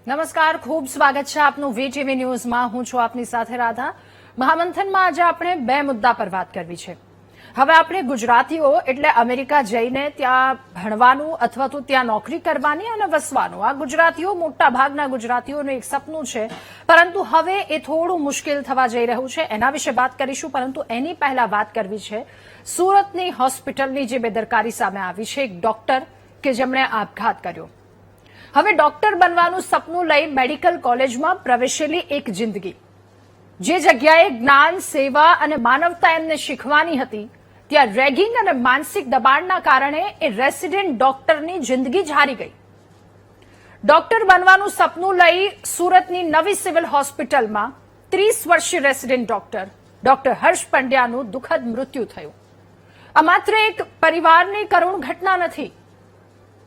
નમસ્કાર, ખૂબ સ્વાગત છે આપનું વીટીવી ન્યૂઝમાં. હું છું આપની સાથે રાધા. મહામંથનમાં આજે આપણે બે મુદ્દા પર વાત કરવી છે. હવે આપણે ગુજરાતીઓ એટલે અમેરિકા જઈને ત્યાં ભણવાનું અથવા તો ત્યાં નોકરી કરવાની અને વસવાનું, આ ગુજરાતીઓ મોટા ભાગના ગુજરાતીઓનું એક સપનું છે. પરંતુ હવે એ થોડું મુશ્કેલ થવા જઈ રહ્યું છે. એના વિશે વાત કરીશું, પરંતુ એની પહેલા વાત કરવી છે સુરતની હોસ્પિટલની જે બેદરકારી સામે આવી છે. એક ડોક્ટર કે જેમણે આપઘાત કર્યો. હવે ડોક્ટર બનવાનું સપનું લઈ મેડિકલ કોલેજમાં પ્રવેશેલી એક જિંદગી, જે જગ્યાએ જ્ઞાન, સેવા અને માનવતા એમને શીખવાની હતી, ત્યાં રેગિંગ અને માનસિક દબાણના કારણે એ રેસિડેન્ટ ડોક્ટરની જિંદગી જ હારી ગઈ. ડોક્ટર બનવાનું સપનું લઈ સુરતની નવી સિવિલ હોસ્પિટલમાં 30 વર્ષીય રેસિડેન્ટ ડોક્ટર હર્ષ પંડ્યાનું દુઃખદ મૃત્યુ થયું. આ માત્ર એક પરિવારની કરુણ ઘટના નથી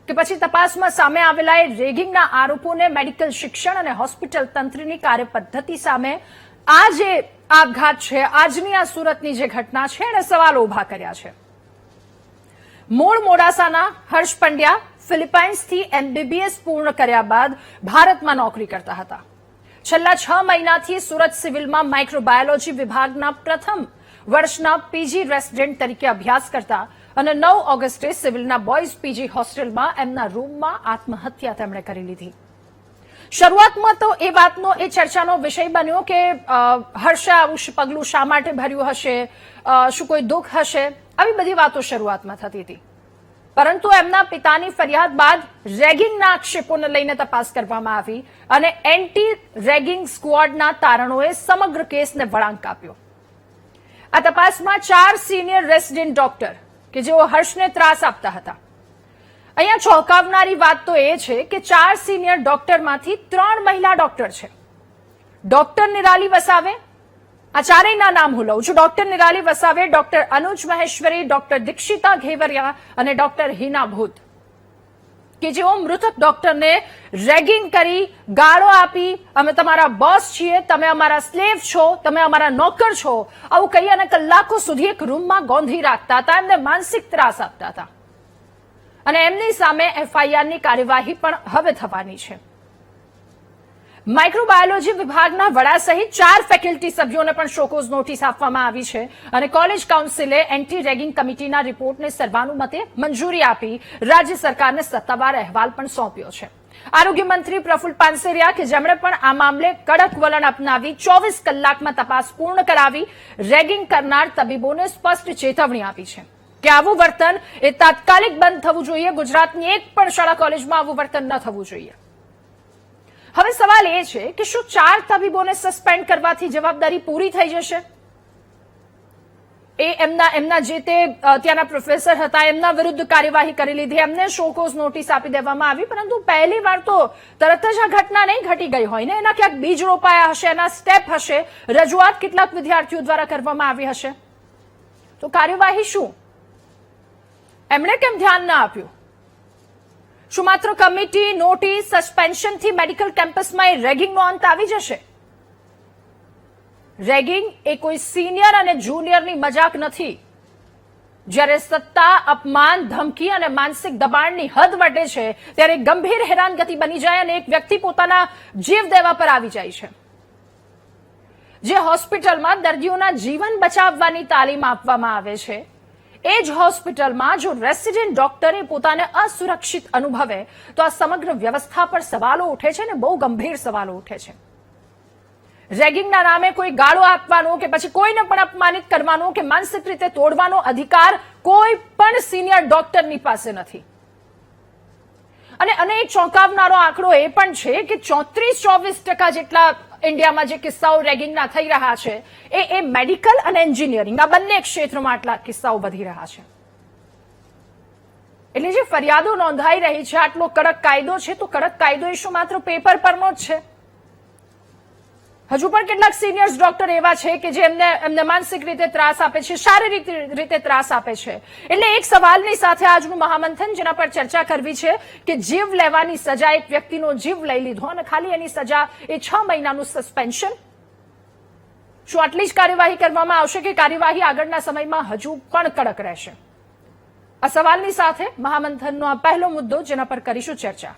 કે પછી તપાસમાં સામે આવેલા એ રેગિંગના આરોપોને મેડિકલ શિક્ષણ અને હોસ્પિટલ તંત્રની કાર્યપદ્ધતિ સામે આ જે આપઘાત છે, આજની આ સુરતની જે ઘટના છે, એને સવાલો ઉભા કર્યા છે. મૂળ મોડાસાના હર્ષ પંડ્યા ફિલિપાઇન્સથી MBBS પૂર્ણ કર્યા બાદ ભારતમાં નોકરી કરતા હતા. છેલ્લા 6 મહિનાથી સુરત સિવિલમાં માઇક્રોબાયોલોજી વિભાગના પ્રથમ વર્ષના PG રેસિડેન્ટ તરીકે અભ્યાસ કરતા અને 9 ઓગસ્ટે સિવિલના બોયઝ PG હોસ્ટેલમાં એમના રૂમમાં આત્મહત્યા તેમણે કરી લીધી. શરૂઆતમાં તો એ વાતનો, એ ચર્ચાનો વિષય બન્યો કે હર્ષે આવું પગલું શા માટે ભર્યું હશે, શું કોઈ દુઃખ હશે, આવી બધી વાતો શરૂઆતમાં થતી હતી. પરંતુ એમના પિતાની ફરિયાદ બાદ રેગિંગના આક્ષેપોને લઈને તપાસ કરવામાં આવી અને એન્ટી રેગિંગ સ્ક્વોડના તારણોએ સમગ્ર કેસને વળાંક આપ્યો. આ તપાસમાં 4 સિનિયર રેસિડેન્ટ ડોક્ટર કે જેઓ હર્ષને ત્રાસ આપતા હતા. અહીંયા ચોંકાવનારી વાત તો એ છે કે 4 સિનિયર ડોક્ટરમાંથી 3 મહિલા ડોક્ટર છે. ડોક્ટર નિરાલી વસાવે, આ ચારેયના નામ હું લઉં છું. ડોક્ટર નિરાલી વસાવે, ડોક્ટર અનુજ મહેશ્વરી, ડોક્ટર દીક્ષિતા ઘેવરિયા અને ડોક્ટર હિના ભૂત, કે જેઓ મૃતક ડોક્ટરને રેગિંગ કરી, ગાળો આપી, અમે તમારા બોસ છીએ, તમે અમારા સ્લેવ છો, તમે અમારા નોકર છો, આવું કહી અને કલાકો સુધી એક રૂમમાં ગોંધી રાખતા હતા, એમને માનસિક ત્રાસ આપતા હતા. અને એમની સામે FIRની કાર્યવાહી પણ હવે થવાની છે. માઇક્રોબાયોલોજી વિભાગના વડા સહિત 4 ફેકલ્ટી સભ્યોને પણ શોકોઝ નોટિસ આપવામાં આવી છે અને કોલેજ કાઉન્સિલે એન્ટી રેગિંગ કમિટીના રિપોર્ટને સર્વાનુમતે મંજૂરી આપી રાજ્ય સરકારને સત્તાવાર અહેવાલ પણ સોંપ્યો છે. આરોગ્ય મંત્રી પ્રફુલ્લ પાનસેરિયા, કે જેમણે પણ આ મામલે કડક વલણ અપનાવી 24 કલાકમાં તપાસ પૂર્ણ કરાવી રેગિંગ કરનાર તબીબોને સ્પષ્ટ ચેતવણી આપી છે કે આવું વર્તન એ તાત્કાલિક બંધ થવું જોઈએ. ગુજરાતની એક પણ શાળા કોલેજમાં આવું વર્તન ન થવું જોઈએ. હવે સવાલ એ છે કે શું 4 તબીબોને સસ્પેન્ડ કરવાથી જવાબદારી પૂરી થઈ જશે? એ એમના જે તે ત્યાંના પ્રોફેસર હતા, એમના વિરુદ્ધ કાર્યવાહી કરી લીધી, એમને શોકોઝ નોટિસ આપી દેવામાં આવી. પરંતુ પહેલી વાર તો તરત જ આ ઘટના નહીં ઘટી ગઈ હોય ને, એના ક્યાંક બીજ રોપાયા હશે, એના સ્ટેપ હશે, રજૂઆત કેટલાક વિદ્યાર્થીઓ દ્વારા કરવામાં આવી હશે. તો કાર્યવાહી શું? એમણે કેમ ધ્યાન ના આપ્યું? શું માત્ર કમિટી, નોટિસ, સસ્પેન્શનથી મેડિકલ કેમ્પસમાં એ રેગિંગનો અંત આવી જશે? રેગિંગ એ કોઈ સિનિયર અને જુનિયરની મજાક નથી. જ્યારે સત્તા, અપમાન, ધમકી અને માનસિક દબાણની હદ વટે છે, ત્યારે ગંભીર હેરાનગતિ બની જાય અને એક વ્યક્તિ પોતાના જીવ દેવા પર આવી જાય છે. જે હોસ્પિટલમાં દર્દીઓના જીવન બચાવવાની તાલીમ આપવામાં આવે છે, એ જ હોસ્પિટલમાં જો રેસિડેન્ટ ડોક્ટરે પોતાને અસુરક્ષિત અનુભવે તો આ સમગ્ર વ્યવસ્થા પર સવાલો ઉઠે છે, ને બહુ ગંભીર સવાલો ઉઠે છે. રેગિંગના નામે કોઈ ગાળો આપવાનો કે પછી કોઈને પણ અપમાનિત કરવાનો કે માનસિક રીતે તોડવાનો અધિકાર કોઈ પણ સિનિયર ડોક્ટરની પાસે નથી. અને એક ચોંકાવનારો આંકડો એ પણ છે કે 34-24% જેટલા ઇન્ડિયામાં જે કિસ્સાઓ રેગિંગના થઈ રહ્યા છે, એ મેડિકલ અને એન્જિનિયરિંગ આ બંને ક્ષેત્રમાં આટલા કિસ્સાઓ વધી રહ્યા છે. એટલે જે ફરિયાદો નોંધાઈ રહી છે, આટલો કડક કાયદો છે, તો કડક કાયદો એ શું માત્ર પેપર પરનો જ છે? હજુ પણ કેટલાક સિનિયર ડોક્ટર એવા છે કે જે એમને માનસિક રીતે ત્રાસ આપે છે, શારીરિક રીતે ત્રાસ આપે છે. એટલે એક સવાલની સાથે આજનું મહામંથન જેના પર ચર્ચા કરવી છે કે જીવ લેવાની સજા, એક વ્યક્તિનો જીવ લઈ લીધો અને ખાલી એની સજા એ 6 મહિનાનું સસ્પેન્શન. શું આટલી જ કાર્યવાહી કરવામાં આવશે કે કાર્યવાહી આગળના સમયમાં હજુ પણ કડક રહેશે? આ સવાલની સાથે મહામંથનનો આ પહેલો મુદ્દો જેના પર કરીશું ચર્ચા.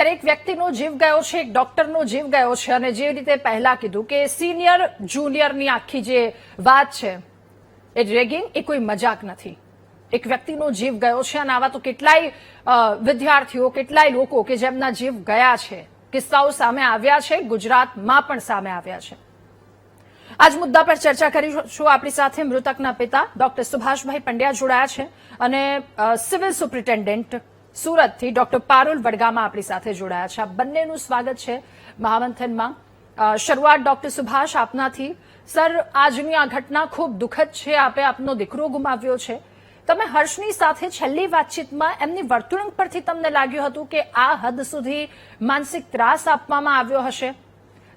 ખરેખર એક વ્યક્તિનો જીવ ગયો છે, એક ડોક્ટરનો જીવ ગયો છે, અને જે રીતે પહેલા કીધું કે સિનિયર જુનિયરની આખી જે વાત છે એ રેગિંગ એ કોઈ મજાક નથી. એક વ્યક્તિનો જીવ ગયો છે અને આવા તો કેટલાય વિદ્યાર્થીઓ, કેટલાય લોકો કે જેમના જીવ ગયા છે, કિસ્સાઓ સામે આવ્યા છે, ગુજરાતમાં પણ સામે આવ્યા છે. આજ મુદ્દા પર ચર્ચા કરીશું. આપણી સાથે મૃતકના પિતા ડોક્ટર સુભાષભાઈ પંડ્યા જોડાયા છે અને સિવિલ સુપ્રિન્ટેન્ડન્ટ સુરતથી ડોક્ટર પારુલ વડગામા આપણી સાથે જોડાયા છે. આ બંનેનું સ્વાગત છે મહામંથનમાં. શરૂઆત ડોક્ટર સુભાષ આપનાથી. સર, આજની આ ઘટના ખૂબ દુઃખદ છે. આપે આપનો દીકરો ગુમાવ્યો છે. તમે હર્ષની સાથે છેલ્લી વાતચીતમાં એમની વર્તણૂક પરથી તમને લાગ્યું હતું કે આ હદ સુધી માનસિક ત્રાસ આપવામાં આવ્યો હશે?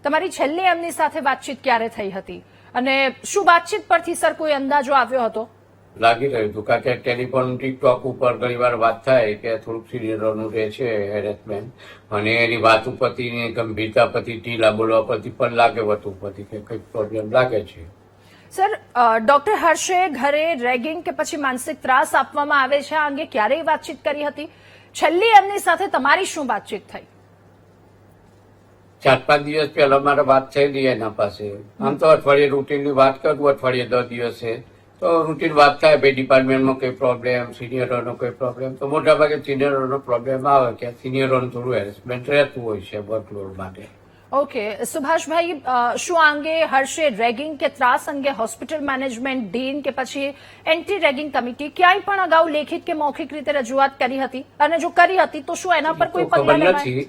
તમારી છેલ્લી એમની સાથે વાતચીત ક્યારે થઈ હતી અને શું વાતચીત પરથી સર કોઈ અંદાજો આવ્યો હતો? લાગી રહ્યું હતું કારણ કે ટેલિફોન ટિકટોક ઉપર ઘણી વાર વાત થાય કે થોડુંક સિનિયરોનું રહે છે હેરેસમેન્ટ, અને એની વાત ઉપરથી ગંભીરતા પરથી ઢીલા બોલવા પરથી પણ લાગે વતું પરથી કે કંઈક પ્રોબ્લેમ લાગે છે. સર, ડોક્ટર હર્ષે ઘરે રેગિંગ કે પછી માનસિક ત્રાસ આપવામાં આવે છે આ અંગે ક્યારેય વાતચીત કરી હતી? છેલ્લી એમની સાથે તમારી શું વાતચીત થઈ? 4-5 દિવસ પહેલા મારે વાત થયેલી એના પાસે. આમ તો અઠવાડિયે રૂટીનની વાત કરું, અઠવાડિયે 10 દિવસે તો રૂટીન વાત થાય. ભાઈ ડિપાર્ટમેન્ટમાં કોઈ પ્રોબ્લેમ, સિનિયરોનો કોઈ પ્રોબ્લેમ, તો મોટાભાગે સિનિયરોનો પ્રોબ્લેમ આવે કે સિનિયરોનું થોડું હેરેસમેન્ટ રહેતું હોય છે વર્કલોડ માટે. ઓકે, સુભાષભાઈ, શું આ અંગે હર્ષે રેગિંગ કે ત્રાસ અંગે હોસ્પિટલ મેનેજમેન્ટ, ડીન કે પછી એન્ટી રેગિંગ કમિટી ક્યાંય પણ અગાઉ લેખિત કે મૌખિક રીતે રજૂઆત કરી હતી? અને જો કરી હતી તો શું એના પર કોઈ પગલાં લેવાય? નથી,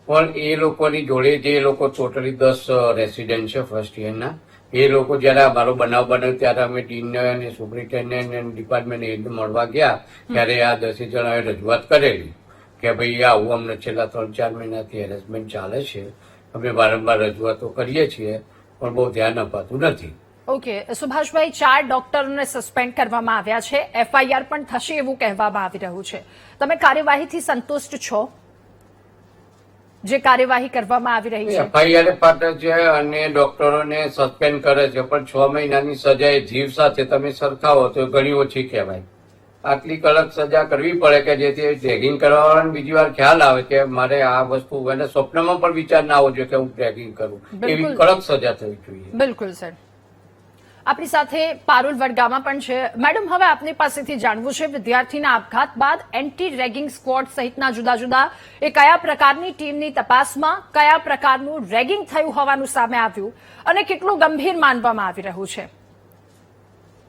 પણ એ લોકોની જોડે જે લોકો ટોટલી 10 રેસિડેન્ટ છે ફર્સ્ટ યરના, એ લોકો જયારે અમારો બનાવ બન્યો ત્યારે અમે ડીન અને સુપ્રિન્ટેન્ડન્ટ અને ડિપાર્ટમેન્ટ હેડને મળવા ગયા ત્યારે આ 10 જણાએ રજૂઆત કરેલી કે ભાઈ આવું અમને છેલ્લા 3-4 મહિનાથી હેરેસમેન્ટ ચાલે છે. અમે વારંવાર રજૂઆતો કરીએ છીએ પણ બહુ ધ્યાન અપાતું નથી. ઓકે, સુભાષભાઈ, 4 ડોક્ટરોને સસ્પેન્ડ કરવામાં આવ્યા છે. એફઆઈઆર પણ થશે એવું કહેવામાં આવી રહ્યું છે. તમે કાર્યવાહીથી સંતુષ્ટ છો? જે કાર્યવાહી કરવામાં આવી રહી છે એફઆઈઆર પાત્ર છે અને ડોક્ટરોને સસ્પેન્ડ કરે છે, પણ 6 મહિનાની સજા એ જીવ સાથે તમે સરખાવો તો ઘણી ઓછી કહેવાય. આટલી કડક સજા કરવી પડે કે જેથી રેગિંગ કરવાવાળાને બીજી વાર ખ્યાલ આવે કે મારે આ વસ્તુ અને સ્વપ્નમાં પણ વિચાર ના આવવો જોઈએ કે હું રેગિંગ કરું. એવી કડક સજા થવી જોઈએ. બિલકુલ સર. આપણી સાથે પારુલ વડગામા પણ છે. મેડમ, હવે આપની પાસેથી જાણવું છે, વિદ્યાર્થીના આપઘાત બાદ એન્ટી રેગિંગ સ્ક્વોડ સહિતના જુદા જુદા એ કયા પ્રકારની ટીમની તપાસમાં કયા પ્રકારનું રેગિંગ થયું હોવાનું સામે આવ્યું અને કેટલું ગંભીર માનવામાં આવી રહ્યું છે?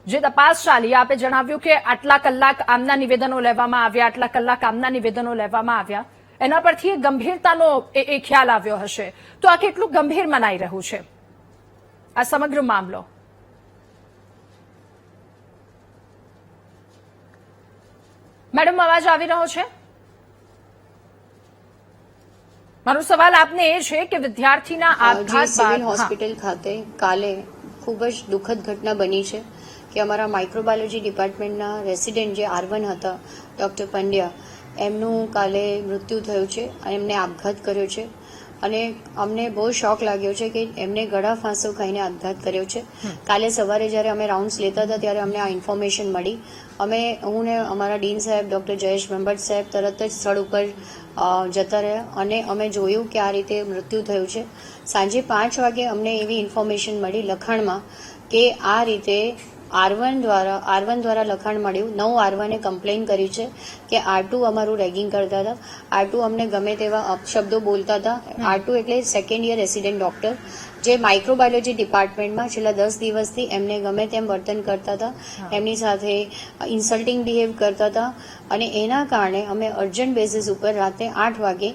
જે તપાસ ચાલી, આપે જણાવ્યું કે આટલા કલાક આમના નિવેદનો લેવામાં આવ્યા, આટલા કલાક આમના નિવેદનો લેવામાં આવ્યા, એના પરથી ગંભીરતાનો એ ખ્યાલ આવ્યો હશે. તો આ કેટલું ગંભીર મનાઈ રહ્યું છે આ સમગ્ર મામલો? મેડમ, અવાજ આવી રહ્યો છે? મારો સવાલ આપને એ છે કે વિદ્યાર્થીના આપઘાત સિવિલ હોસ્પિટલ ખાતે કાલે ખૂબ જ દુઃખદ ઘટના બની છે કે અમારા માઇક્રોબાયોલોજી ડિપાર્ટમેન્ટના રેસિડેન્ટ જે R1 હતા ડોક્ટર પંડ્યા, એમનું કાલે મૃત્યુ થયું છે અને એમને આપઘાત કર્યો છે. અને અમને બહુ શોક લાગ્યો છે કે એમને ગળા ફાંસો ખાઈને આપઘાત કર્યો છે. કાલે સવારે જ્યારે અમે રાઉન્ડ્સ લેતા હતા ત્યારે અમને આ ઇન્ફોર્મેશન મળી. હું ને અમારા ડીન સાહેબ ડોક્ટર જયેશ બ્રહ્મભટ્ટ સાહેબ તરત જ સ્થળ ઉપર જતા રહ્યા અને અમે જોયું કે આ રીતે મૃત્યુ થયું છે. સાંજે 5 વાગે અમને એવી ઇન્ફોર્મેશન મળી લખાણમાં કે આ રીતે R1 દ્વારા લખાણ મળ્યું. 9 R1એ કમ્પ્લેન કરી છે કે R2 અમારું રેગિંગ કરતા હતા, R2 અમને ગમે તેવા અપશબ્દો બોલતા હતા. R2 એટલે સેકન્ડ યર રેસિડેન્ટ ડોક્ટર જે માઇક્રોબાયોલોજી ડિપાર્ટમેન્ટમાં છેલ્લા 10 દિવસથી એમને ગમે તેમ વર્તન કરતા હતા, એમની સાથે ઇન્સલ્ટિંગ બિહેવ કરતા હતા. અને એના કારણે અમે અર્જન્ટ બેઝિસ ઉપર રાતે 8 વાગે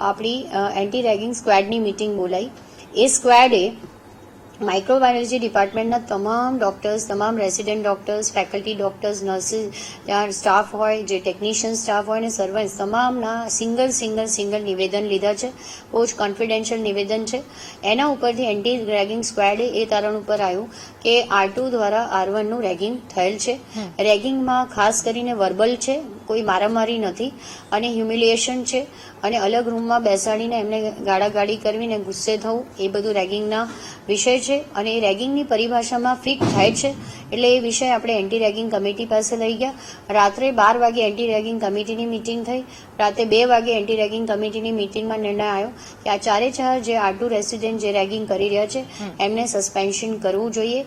આપણી એન્ટી રેગિંગ સ્ક્વેડની મિટિંગ બોલાવી. એ સ્ક્વેડે માઇક્રોબાયોલોજી ડિપાર્ટમેન્ટના તમામ ડોક્ટર્સ, તમામ resident doctors, faculty doctors, nurses, ત્યાં સ્ટાફ હોય, જે ટેકનિશિયન સ્ટાફ હોય અને સર્વન્ટ્સ તમામના સિંગલ નિવેદન લીધા છે. બહુ જ કોન્ફિડેન્શિયલ નિવેદન છે. એના ઉપરથી એન્ટી રેગિંગ સ્ક્વેડે એ તારણ ઉપર આવ્યું કે R2 દ્વારા R1 નું રેગિંગ થયેલ છે. રેગિંગમાં ખાસ કરીને વર્બલ છે, કોઈ મારામારી નથી, અને હ્યુમિલિએશન છે, અને અલગ રૂમમાં બેસાડીને એમને ગાળાગાળી કરવીને ગુસ્સે થવું, એ બધું રેગિંગના વિષય છે. અને એ રેગિંગની પરિભાષામાં ફ્રીક થાય છે, એટલે એ વિષય આપણે એન્ટી રેગિંગ કમિટી પાસે લઈ ગયા. રાત્રે 12 વાગે એન્ટી રેગિંગ કમિટીની મિટિંગ થઈ. રાતે 2 વાગે એન્ટી રેગિંગ કમિટીની મિટિંગમાં નિર્ણય આવ્યો કે આ ચારે ચાર જે R2 રેસિડેન્ટ જે રેગિંગ કરી રહ્યા છે એમને સસ્પેન્શન કરવું જોઈએ.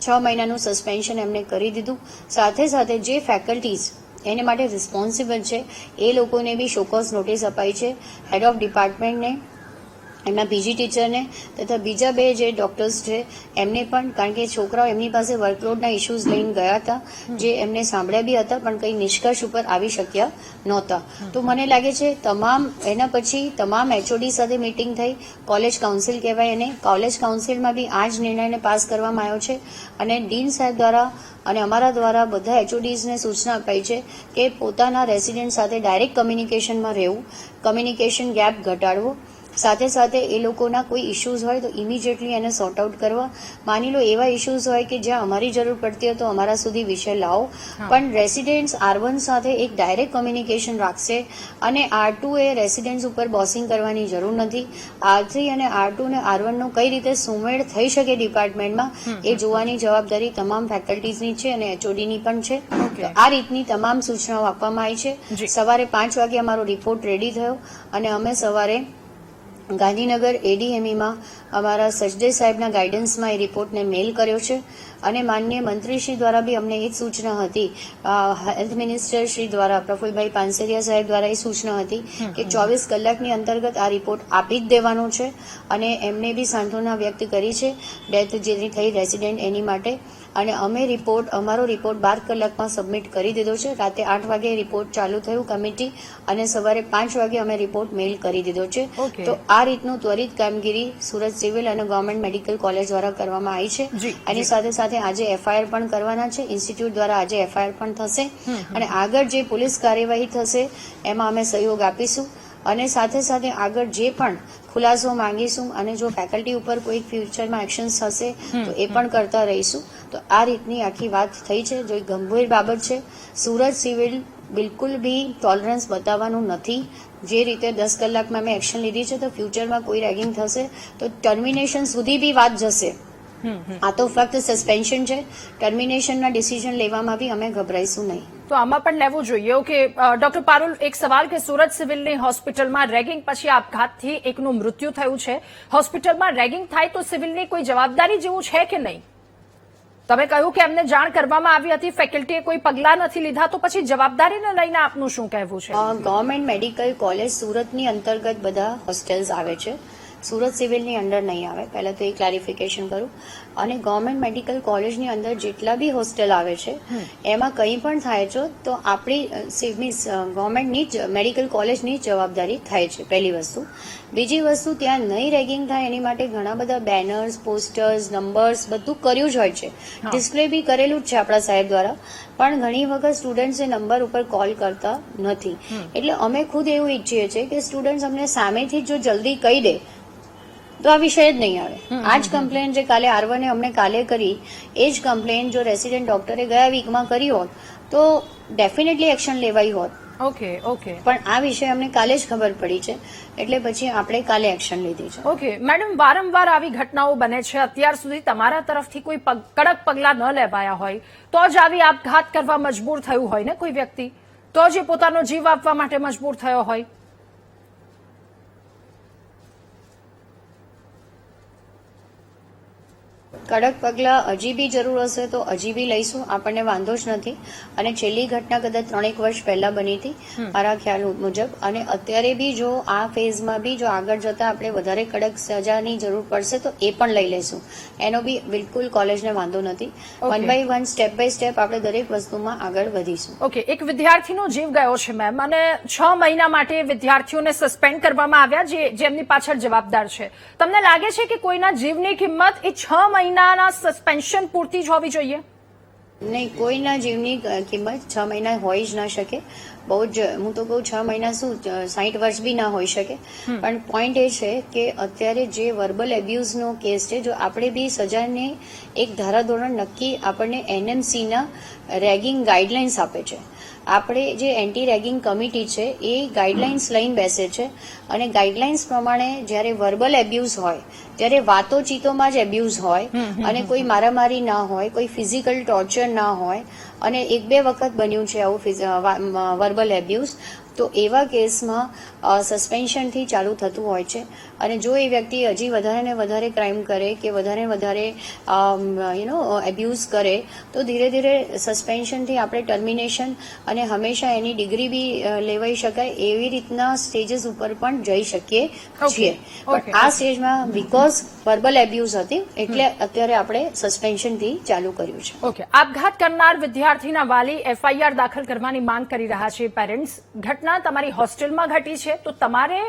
6 મહિનાનું સસ્પેન્શન એમને કરી દીધું. સાથે સાથે જે ફેકલ્ટીઝ એને માટે રિસ્પોન્સિબલ છે એ લોકોને બી શોકોઝ નોટિસ અપાઈ છે, હેડ ઓફ ડિપાર્ટમેન્ટને, એમના પીજી ટીચરને તથા બીજા 2 જે ડોક્ટર્સ છે એમને પણ, કારણ કે છોકરાઓ એમની પાસે વર્કલોડના ઇશ્યુઝ લઈને ગયા હતા, જે એમને સાંભળ્યા બી હતા પણ કંઈ નિષ્કર્ષ ઉપર આવી શક્યા નહોતા. તો મને લાગે છે એના પછી તમામ HOD સાથે મિટિંગ થઈ, કોલેજ કાઉન્સિલ કહેવાય એને, કોલેજ કાઉન્સિલમાં બી આ જ નિર્ણયને પાસ કરવામાં આવ્યો છે. અને ડીન સાહેબ દ્વારા અને અમારા દ્વારા બધા HODsને સૂચના અપાઈ છે કે પોતાના રેસિડેન્ટ સાથે ડાયરેક્ટ કમ્યુનિકેશનમાં રહેવું, કમ્યુનિકેશન ગેપ ઘટાડવો, સાથે સાથે એ લોકોના કોઈ ઇશ્યુઝ હોય તો ઇમિડિયેટલી એને સોર્ટ આઉટ કરવા. માની લો એવા ઇશ્યુઝ હોય કે જ્યાં અમારી જરૂર પડતી હોય તો અમારા સુધી વિષય લાવો, પણ રેસિડેન્ટ્સ R1 સાથે એક ડાયરેક્ટ કમ્યુનિકેશન રાખશે. અને R2 એ રેસિડેન્ટ્સ ઉપર બોસિંગ કરવાની જરૂર નથી. R3 અને R2 ને R1 નો કઈ રીતે સુમેળ થઈ શકે ડિપાર્ટમેન્ટમાં એ જોવાની જવાબદારી તમામ ફેકલ્ટીઝની છે અને HODની પણ છે. તો આ રીતની તમામ સૂચનાઓ આપવામાં આવી છે. સવારે 5 વાગે અમારો રિપોર્ટ રેડી થયો અને અમે સવારે ગાંધીનગર ADMEમાં અમારા સચદે સાહેબના ગાઈડન્સમાં એ રિપોર્ટને મેલ કર્યો છે. અને માનનીય મંત્રીશ્રી દ્વારા બી અમને એ જ સૂચના હતી, હેલ્થ મિનિસ્ટર શ્રી દ્વારા, પ્રફુલભાઈ પાનસેરિયા સાહેબ દ્વારા એ સૂચના હતી કે 24 કલાકની અંતર્ગત આ રિપોર્ટ આપી જ દેવાનો છે. અને એમને બી સાંત્વના વ્યક્ત કરી છે ડેથ જેની થઈ રેસિડેન્ટ એની માટે. અને અમે અમારો રિપોર્ટ 12 કલાકમાં સબમિટ કરી દીધો છે. રાતે 8 વાગે રિપોર્ટ ચાલુ થયું કમિટી, અને સવારે 5 વાગે અમે રિપોર્ટ મેલ કરી દીધો છે. તો આ રીતનું ત્વરિત કામગીરી સુરત સિવિલ અને ગવર્મેન્ટ મેડિકલ કોલેજ દ્વારા કરવામાં આવી છે. એની સાથે સાથે આજે FIR પણ કરવાના છે, ઇન્સ્ટિટ્યૂટ દ્વારા આજે FIR પણ થશે. અને આગળ જે પોલીસ કાર્યવાહી થશે એમાં અમે સહયોગ આપીશું. અને સાથે સાથે આગળ જે પણ ખુલાસો માંગીશું, અને જો ફેકલ્ટી ઉપર કોઈ ફ્યુચરમાં એક્શન્સ થશે તો એ પણ કરતા રહીશું. તો આ રીતની આખી વાત થઈ છે, જો ગંભીર બાબત છે. સુરત સિવિલ બિલકુલ બી ટોલરન્સ બતાવવાનું નથી. જે રીતે 10 કલાકમાં અમે એક્શન લીધી છે તો ફ્યુચરમાં કોઈ રેગિંગ થશે તો ટર્મિનેશન સુધી બી વાત જશે. આ તો ફક્ત સસ્પેન્શન છે, ટર્મિનેશનના ડિસિઝન લેવામાં બી અમે ગભરાઈશું નહીં. તો આમાં પણ લેવું જોઈએ. ઓકે ડોક્ટર પારુલ, એક સવાલ કે સુરત સિવિલની હોસ્પિટલમાં રેગિંગ પછી આપઘાતથી એકનું મૃત્યુ થયું છે. હોસ્પિટલમાં રેગિંગ થાય તો સિવિલની કોઈ જવાબદારી જેવું છે કે નહીં? તમે કહ્યું કે એમને જાણ કરવામાં આવી હતી, ફેકલ્ટીએ કોઈ પગલાં નથી લીધા, તો પછી જવાબદારીને લઈને આપનું શું કહેવું છે? ગવર્મેન્ટ મેડિકલ કોલેજ સુરતની અંતર્ગત બધા હોસ્ટેલ્સ આવે છે, સુરત સિવિલની અંડર નહીં આવે. પહેલા તો એ ક્લારિફિકેશન કરું. અને ગવર્મેન્ટ મેડિકલ કોલેજની અંદર જેટલા બી હોસ્ટેલ આવે છે એમાં કંઈ પણ થાય છે તો આપણી ગવર્મેન્ટની જ મેડિકલ કોલેજની જ જવાબદારી થાય છે, પહેલી વસ્તુ. બીજી વસ્તુ, ત્યાં નહીં રેગિંગ થાય એની માટે ઘણા બધા બેનર્સ, પોસ્ટર્સ, નંબર્સ બધું કર્યું જ હોય છે, ડિસ્પ્લે બી કરેલું જ છે આપણા સાહેબ દ્વારા. પણ ઘણી વખત સ્ટુડન્ટ્સ એ નંબર ઉપર કોલ કરતા નથી. એટલે અમે ખુદ એવું ઈચ્છીએ છીએ કે સ્ટુડન્ટ્સ અમને સામેથી જો જલ્દી કહી દે તો આ વિષય જ નહીં આવે. આ જ કમ્પ્લેન જે કાલે R1 અમને કાલે કરી, એ જ કમ્પ્લેન જો રેસિડેન્ટ ડોક્ટરે ગયા વીકમાં કરી હોત તો ડેફિનેટલી એક્શન લેવાઈ હોત. ઓકે. પણ આ વિષય અમને કાલે જ ખબર પડી છે, એટલે પછી આપણે કાલે એક્શન લીધી છે. ઓકે મેડમ, વારંવાર આવી ઘટનાઓ બને છે. અત્યાર સુધી તમારા તરફથી કોઈ કડક પગલાં ન લેવાયા હોય તો જ આવી આપઘાત કરવા મજબૂર થયું હોય ને કોઈ વ્યક્તિ, તો જ એ પોતાનો જીવ આપવા માટે મજબૂર થયો હોય. કડક પગલાં હજી બી જરૂર હશે તો હજી બી લઈશું, આપણને વાંધો જ નથી. અને છેલ્લી ઘટના કદાચ 3-1 વર્ષ પહેલા બની હતી મારા ખ્યાલ મુજબ. અને અત્યારે બી જો આ ફેઝમાં બી જો આગળ જતા આપણે વધારે કડક સજાની જરૂર પડશે તો એ પણ લઈ લઈશું. એનો બી બિલકુલ કોલેજને વાંધો નથી. 1 by 1 સ્ટેપ બાય સ્ટેપ આપણે દરેક વસ્તુમાં આગળ વધીશું. ઓકે, એક વિદ્યાર્થીનો જીવ ગયો છે મેમ, અને 6 મહિના માટે વિદ્યાર્થીઓને સસ્પેન્ડ કરવામાં આવ્યા, જેમની પાછળ જવાબદાર છે. તમને લાગે છે કે કોઈના જીવની કિંમત એ 6 મહિનાના સસ્પેન્શન પૂરતી જ હોવી જોઈએ? નહીં, કોઈના જીવની કિંમત 6 મહિના હોઈ જ ના શકે. બહુ જ, હું તો કહું 6 મહિના શું 60 વર્ષ બી ના હોઈ શકે. પણ પોઈન્ટ એ છે કે અત્યારે જે વર્બલ એબ્યુઝનો કેસ છે, જો આપણે બી સજાને એક ધારાધોરણ નક્કી આપણને એનએમસીના રેગિંગ ગાઈડલાઇન્સ આપે છે. આપણે જે એન્ટી રેગિંગ કમિટી છે એ ગાઈડલાઇન્સ લઈને બેસે છે અને ગાઈડલાઇન્સ પ્રમાણે જ્યારે વર્બલ એબ્યુઝ હોય, ત્યારે વાતોચીતોમાં જ એબ્યુઝ હોય અને કોઈ મારામારી ના હોય, કોઈ ફિઝિકલ ટોર્ચર ના હોય અને 1-2 વખત બન્યું છે આવું વર્બલ એબ્યુઝ, તો એવા કેસમાં સસ્પેન્શનથી ચાલુ થતું હોય છે. અને જો એ વ્યક્તિ હજી વધારે ને વધારે ક્રાઇમ કરે કે વધારે ને વધારે એબ્યુઝ કરે તો ધીરે ધીરે સસ્પેન્શનથી આપણે ટર્મિનેશન અને હંમેશા એની ડિગ્રી બી લેવાઈ શકાય એવી રીતના સ્ટેજીસ ઉપર પણ જઈ શકીએ છીએ. પણ આ સ્ટેજમાં બીકોઝ વર્બલ એબ્યુઝ હતી એટલે અત્યારે આપણે સસ્પેન્શનથી ચાલુ કર્યું છે. ઓકે, આપઘાત કરનાર વિદ્યાર્થીના વાલી એફઆઈઆર દાખલ કરવાની માંગ કરી રહ્યા છે. પેરેન્ટ્સ, ઘટના તમારી હોસ્ટેલમાં ઘટી છે તો તમારે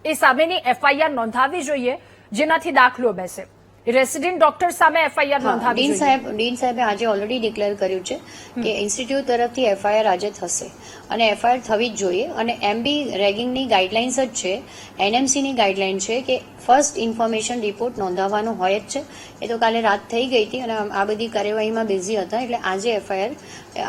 એ સામેની એફઆઈઆર નોંધાવવી જોઈએ જેનાથી દાખલો બેસે. રેસિડેન્ટ ડોક્ટર સામે એફઆઈઆર નોંધાવવી જોઈએ. ડીન સાહેબે આજે ઓલરેડી ડિક્લેર કર્યું છે કે ઇન્સ્ટિટ્યૂટ તરફથી એફઆઈઆર આજે થશે અને એફઆઈઆર થવી જ જોઈએ. અને એમ બી રેગિંગની ગાઈડલાઇન્સ જ છે, એનએમસીની ગાઈડલાઇન છે કે ફર્સ્ટ ઇન્ફોર્મેશન રિપોર્ટ નોંધાવવાનો હોય જ છે. એ તો કાલે રાત થઈ ગઈ હતી અને આ બધી કાર્યવાહીમાં બિઝી હતા એટલે આજે એફઆઈઆર,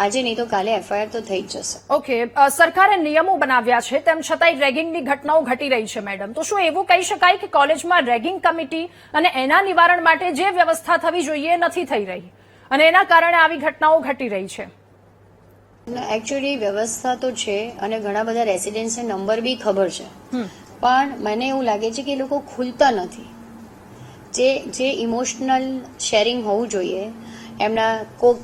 આજે નહીં તો કાલે એફઆઈઆર તો થઈ જ જશે. ઓકે, સરકારે નિયમો બનાવ્યા છે તેમ છતાંય રેગિંગની ઘટનાઓ ઘટી રહી છે મેડમ, તો શું એવું કહી શકાય કે કોલેજમાં રેગિંગ કમિટી અને એના નિવારણ માટે જે વ્યવસ્થા થવી જોઈએ નથી થઈ રહી અને એના કારણે આવી ઘટનાઓ ઘટી રહી છે? એકચ્યુઅલી વ્યવસ્થા તો છે અને ઘણા બધા રેસિડેન્ટ્સને નંબર બી ખબર છે, પણ મને એવું લાગે છે કે એ લોકો ખુલતા નથી. જે ઇમોશનલ શેરિંગ હોવું જોઈએ એમના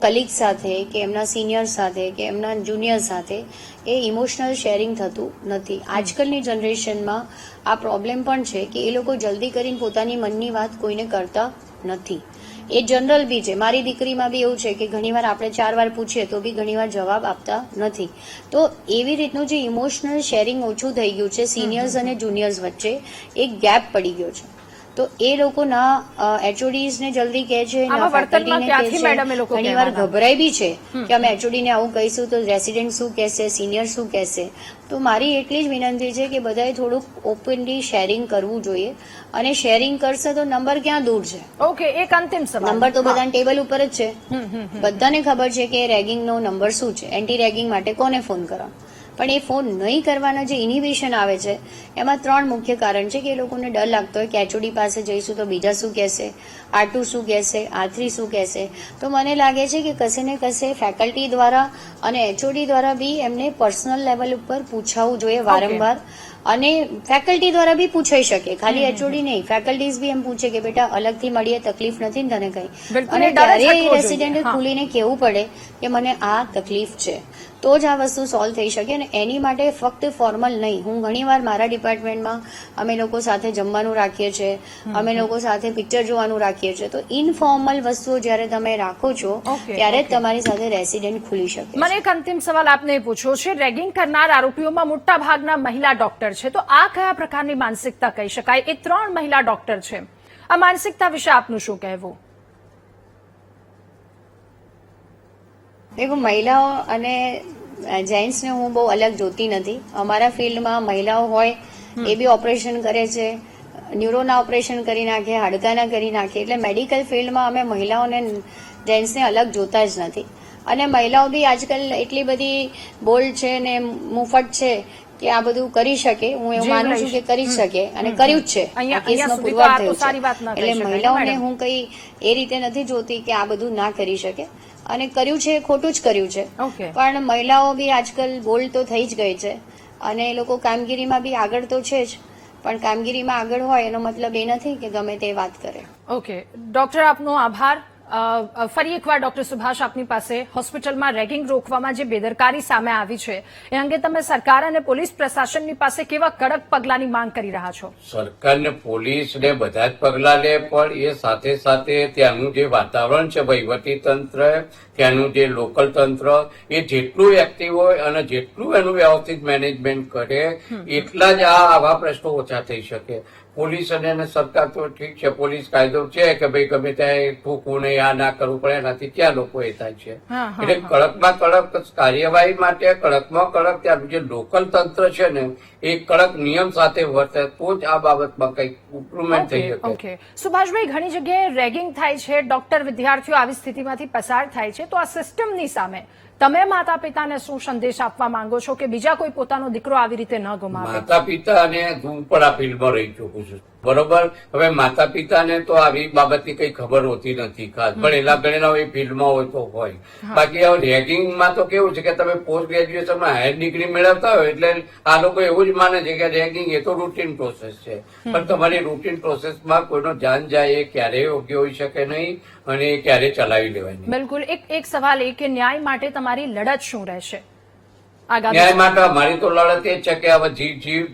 કલીગ સાથે કે એમના સિનિયર સાથે કે એમના જુનિયર સાથે, એ ઇમોશનલ શેરિંગ થતું નથી. આજકાલની જનરેશનમાં આ પ્રોબ્લેમ પણ છે કે એ લોકો જલ્દી કરીને પોતાની મનની વાત કોઈને કરતા નથી. એ જનરલ બી છે. મારી દીકરીમાં બી એવું છે કે ઘણીવાર આપણે 4 વાર પૂછીએ તો બી ઘણીવાર જવાબ આપતા નથી. તો એવી રીતનું જે ઇમોશનલ શેરિંગ ઓછું થઈ ગયું છે સિનિયર્સ અને જુનિયર્સ વચ્ચે, એક ગેપ પડી ગયો છે. તો એ લોકોના એચઓડીઝ ને જલ્દી કહે છે, ઘણીવાર ગભરાય બી છે કે અમે એચઓડી ને આવું કહીશું તો રેસિડેન્ટ શું કહેશે, સિનિયર શું કહેશે. તો મારી એટલી જ વિનંતી છે કે બધાએ થોડુંક ઓપનલી શેરિંગ કરવું જોઈએ અને શેરિંગ કરશે તો નંબર ક્યાં દૂર છે. ઓકે, એક અંતિમ સવાલ. નંબર તો બધાના ટેબલ ઉપર જ છે. બધાને ખબર છે કે રેગિંગનો નંબર શું છે, એન્ટી રેગિંગ માટે કોને ફોન કરવાનો. પણ એ ફોન નહીં કરવાના જે ઇનિબિશન આવે છે એમાં 3 મુખ્ય કારણ છે કે એ લોકોને ડર લાગતો હોય કે એચઓડી પાસે જઈશું તો બીજા શું કહેશે, R2 શું કહેશે, R3 શું કહેશે. તો મને લાગે છે કે કશે ને કશે ફેકલ્ટી દ્વારા અને એચઓડી દ્વારા બી એમને પર્સનલ લેવલ ઉપર પૂછાવવું જોઈએ વારંવાર. અને ફેકલ્ટી દ્વારા બી પૂછાઈ શકે, ખાલી એચઓડી નહીં, ફેકલ્ટીઝ બી એમ પૂછે કે બેટા અલગથી મળીએ, તકલીફ નથી ને તને કઈ. અને ત્યારે રેસિડેન્ટ ખુલીને કહેવું પડે કે મને આ તકલીફ છે, તો જ આ વસ્તુ સોલ્વ થઈ શકે. અને એની માટે ફક્ત ફોર્મલ નહીં, હું ઘણીવાર મારા ડિપાર્ટમેન્ટમાં અમે લોકો સાથે જમવાનું રાખીએ છીએ, અમે લોકો સાથે પિક્ચર જોવાનું રાખીએ છીએ. તો ઇનફોર્મલ વસ્તુઓ જ્યારે તમે રાખો છો ત્યારે જ તમારી સાથે રેસિડેન્ટ ખુલી શકે. મને એક અંતિમ સવાલ આપને પૂછ્યો છે, રેગિંગ કરનાર આરોપીઓમાં મોટા ભાગના મહિલા ડોક્ટર છે, તો આ કયા પ્રકારની માનસિકતા કહી શકાય? એ 3 મહિલા ડોક્ટર છે, આ માનસિકતા વિશે આપનું શું કહેવું? દેખો, મહિલાઓ અને જેન્ટ્સને હું બહુ અલગ જોતી નથી. અમારા ફિલ્ડમાં મહિલાઓ હોય એ બી ઓપરેશન કરે છે, ન્યુરોના ઓપરેશન કરી નાખે, હાડકાના કરી નાખે. એટલે મેડિકલ ફિલ્ડમાં અમે મહિલાઓને જેન્ટ્સને અલગ જોતા જ નથી. અને મહિલાઓ બી આજકાલ એટલી બધી બોલ્ડ છે ને મુફત છે કે આ બધું કરી શકે. હું એવું માનું છું કે કરી જ શકે અને કર્યું જ છે. કેસનો પુરવાર થયો છે. એટલે મહિલાઓને હું કઈ એ રીતે નથી જોતી કે આ બધું ના કરી શકે. અને કર્યું છે, ખોટું જ કર્યું છે. પણ મહિલાઓ બી આજકાલ બોલ્ડ તો થઈ જ ગઈ છે અને એ લોકો કામગીરીમાં બી આગળ તો છે જ. પણ કામગીરીમાં આગળ હોય એનો મતલબ એ નથી કે ગમે તે વાત કરે. ઓકે ડોક્ટર, આપનો આભાર. ફરી એકવાર ડોક્ટર સુભાષ, આપની પાસે હોસ્પિટલમાં રેગિંગ રોકવામાં જે બેદરકારી સામે આવી છે એ અંગે તમે સરકાર અને પોલીસ પ્રશાસનની પાસે કેવા કડક પગલાંની માંગ કરી રહ્યા છો? સરકારને, પોલીસને બધા જ પગલા લે, પણ એ સાથે સાથે ત્યાંનું જે વાતાવરણ છે, વહીવટી તંત્ર, ત્યાંનું જે લોકલ તંત્ર, એ જેટલું એક્ટિવ હોય અને જેટલું એનું વ્યવસ્થિત મેનેજમેન્ટ કરે એટલા જ આવા પ્રશ્નો ઓછા થઈ શકે. પોલીસ અને સરકાર તો ઠીક છે, પોલીસ કાયદો છે કે ભાઈ ગમે ત્યાં ઠોકવું નહીં, આ ના કરવું પડે, એનાથી ત્યાં લોકો એ થાય છે. એટલે કડકમાં કડક કાર્યવાહી માટે કડકમાં કડક ત્યાં જે લોકલ તંત્ર છે ને એ કડક નિયમ સાથે વર્તે તો જ આ બાબતમાં કંઈક ઇમ્પ્રુવમેન્ટ થઈ શકે. ઓકે સુભાષભાઈ, ઘણી જગ્યાએ રેગિંગ થાય છે, ડોક્ટર વિદ્યાર્થીઓ આવી સ્થિતિમાંથી પસાર થાય છે, તો આ સિસ્ટમની સામે તમે માતા પિતાને શું સંદેશ આપવા માંગો છો કે બીજા કોઈ પોતાનો દીકરો આવી રીતે ન ગુમાવે? માતા પિતાને હું પણ આ ફિલ્ડમાં રહી ચૂકું છું, બરોબર. હવે માતા પિતાને તો આવી બાબતની કઈ ખબર હોતી નથી ખાસ, પણ એના ગણેલા એ ફિલ્ડમાં હોય તો હોય. બાકી હવે રેગિંગમાં તો કેવું છે કે તમે પોસ્ટ ગ્રેજ્યુએશનમાં હાયર ડિગ્રી મેળવતા હોય એટલે આ લોકો એવું જ માને છે કે રેગિંગ એ તો રૂટીન પ્રોસેસ છે, પણ તમારી રૂટીન પ્રોસેસમાં કોઈનો જાન જાય એ ક્યારેય યોગ્ય હોઈ શકે નહીં અને એ ક્યારેય ચલાવી લેવાય નહીં. બિલકુલ. એક સવાલ એ કે ન્યાય માટે તમારી લડત શું રહેશે? ન્યાય માટે અમારી તો લડત એ છે કે હવે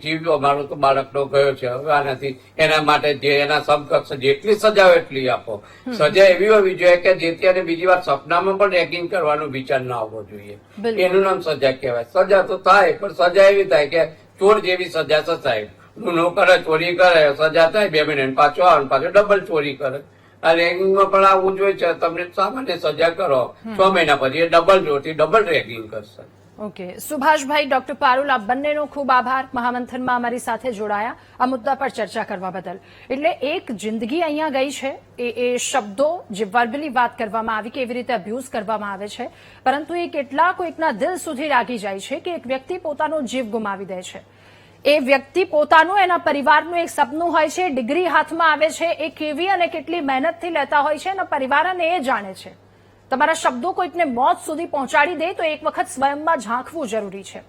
જીવ અમારો તો બાળકનો ગયો છે, હવે આનાથી એના માટે જે એના સમકક્ષ જેટલી સજા હોય એટલી આપો. સજા એવી હોવી જોઈએ કે જેથી એને બીજી વાર સપનામાં પણ રેગિંગ કરવાનો વિચાર ના આવવો જોઈએ. એનું નામ સજા કહેવાય. સજા તો થાય પણ સજા એવી થાય કે ચોર જેવી સજા થશે. ગુનો કરે, ચોરી કરે, સજા થાય 2 મહિને પાછો આવે, પાછો ડબલ ચોરી કરે. આ રેગિંગમાં પણ આવું જોઈએ છે, તમને સામાન્ય સજા કરો 6 મહિના પછી એ ડબલ જોરથી ડબલ રેગિંગ કરશે. ઓકે સુભાષભાઈ, ડોક્ટર પારુલ, આ બંનેનો ખૂબ આભાર મહામંથનમાં અમારી સાથે જોડાયા આ મુદ્દા પર ચર્ચા કરવા બદલ. એટલે એક જિંદગી અહીંયા ગઈ છે, એ શબ્દો જે વર્બલી વાત કરવામાં આવી કે એવી રીતે અબ્યુઝ કરવામાં આવે છે, પરંતુ એ કેટલા કોઈકના દિલ સુધી લાગી જાય છે કે એક વ્યક્તિ પોતાનો જીવ ગુમાવી દે છે. એ વ્યક્તિ પોતાનું, એના પરિવારનું એક સપનું હોય છે, ડિગ્રી હાથમાં આવે છે, એ કેવી અને કેટલી મહેનતથી લેતા હોય છે, એના પરિવાર અને એ જાણે છે. તમારા શબ્દો કોઈકને મોત સુધી પહોંચાડી દે તો એક વખત સ્વયંમાં ઝાંખવું જરૂરી છે.